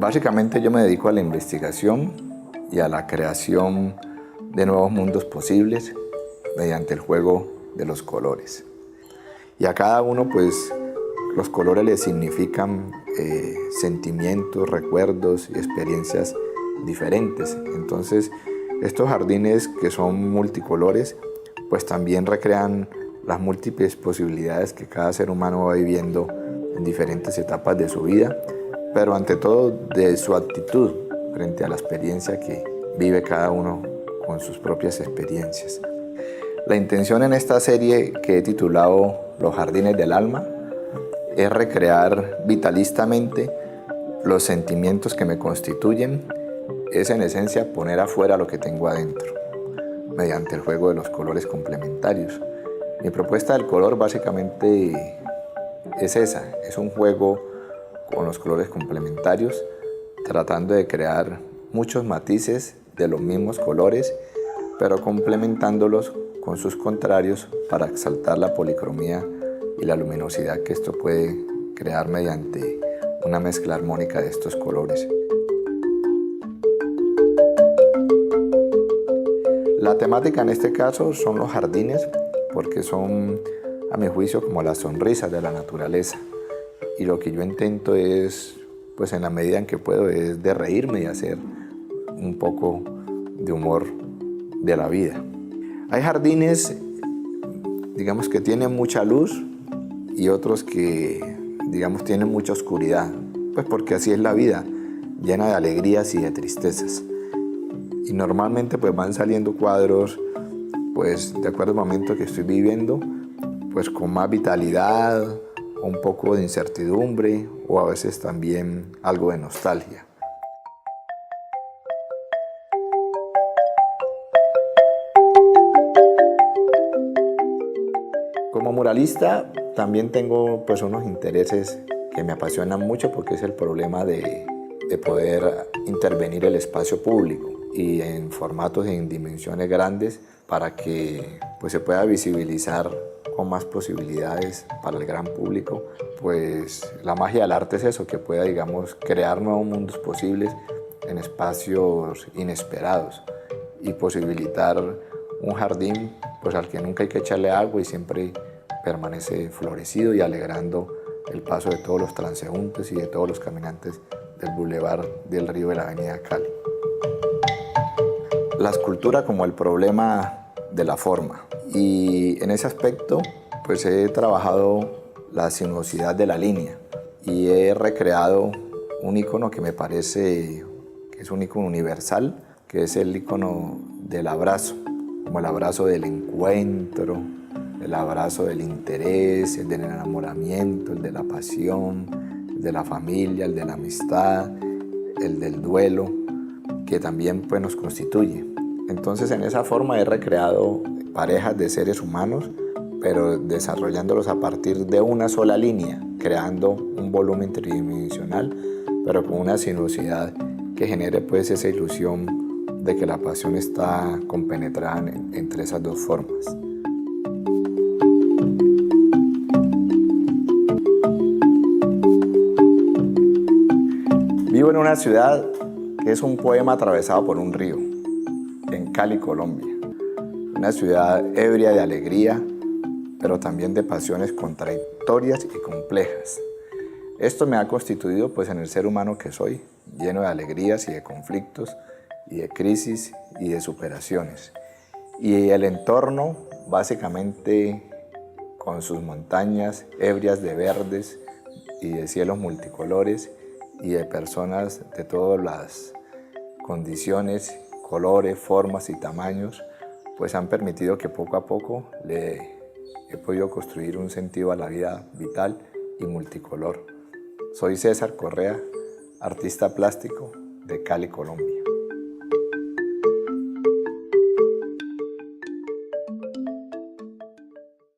Básicamente yo me dedico a la investigación y a la creación de nuevos mundos posibles mediante el juego de los colores. Y a cada uno pues los colores le significan sentimientos, recuerdos y experiencias diferentes. Entonces estos jardines que son multicolores pues también recrean las múltiples posibilidades que cada ser humano va viviendo en diferentes etapas de su vida, pero ante todo de su actitud frente a la experiencia que vive cada uno con sus propias experiencias. La intención en esta serie que he titulado Los Jardines del Alma es recrear vitalistamente los sentimientos que me constituyen, es en esencia poner afuera lo que tengo adentro, mediante el juego de los colores complementarios. Mi propuesta del color básicamente es esa, es un juego con los colores complementarios, tratando de crear muchos matices de los mismos colores, pero complementándolos con sus contrarios para exaltar la policromía y la luminosidad que esto puede crear mediante una mezcla armónica de estos colores. La temática en este caso son los jardines, porque son, a mi juicio, como las sonrisas de la naturaleza. Y lo que yo intento es, pues en la medida en que puedo, es de reírme y hacer un poco de humor de la vida. Hay jardines, digamos, que tienen mucha luz y otros que, digamos, tienen mucha oscuridad, pues porque así es la vida, llena de alegrías y de tristezas. Y normalmente pues van saliendo cuadros, pues de acuerdo al momento que estoy viviendo, pues con más vitalidad, un poco de incertidumbre o a veces también algo de nostalgia. Como muralista también tengo pues unos intereses que me apasionan mucho, porque es el problema de poder intervenir el espacio público y en formatos y en dimensiones grandes para que pues se pueda visibilizar con más posibilidades para el gran público. Pues la magia del arte es eso, que pueda, digamos, crear nuevos mundos posibles en espacios inesperados y posibilitar un jardín pues al que nunca hay que echarle agua y siempre permanece florecido y alegrando el paso de todos los transeúntes y de todos los caminantes del Boulevard del Río de la Avenida Cali. La escultura como el problema de la forma, y en ese aspecto pues he trabajado la sinuosidad de la línea y he recreado un icono que me parece que es un icono universal, que es el icono del abrazo, como el abrazo del encuentro, el abrazo del interés, el del enamoramiento, el de la pasión, el de la familia, el de la amistad, el del duelo, que también pues nos constituye. Entonces en esa forma he recreado parejas de seres humanos, pero desarrollándolos a partir de una sola línea, creando un volumen tridimensional, pero con una sinuosidad que genere pues esa ilusión de que la pasión está compenetrada entre esas dos formas. Vivo en una ciudad que es un poema atravesado por un río, en Cali, Colombia. Una ciudad ebria de alegría, pero también de pasiones contradictorias y complejas. Esto me ha constituido pues en el ser humano que soy, lleno de alegrías y de conflictos, y de crisis y de superaciones. Y el entorno, básicamente, con sus montañas ebrias de verdes y de cielos multicolores, y de personas de todas las condiciones, colores, formas y tamaños, pues han permitido que poco a poco le he podido construir un sentido a la vida vital y multicolor. Soy César Correa, artista plástico de Cali, Colombia.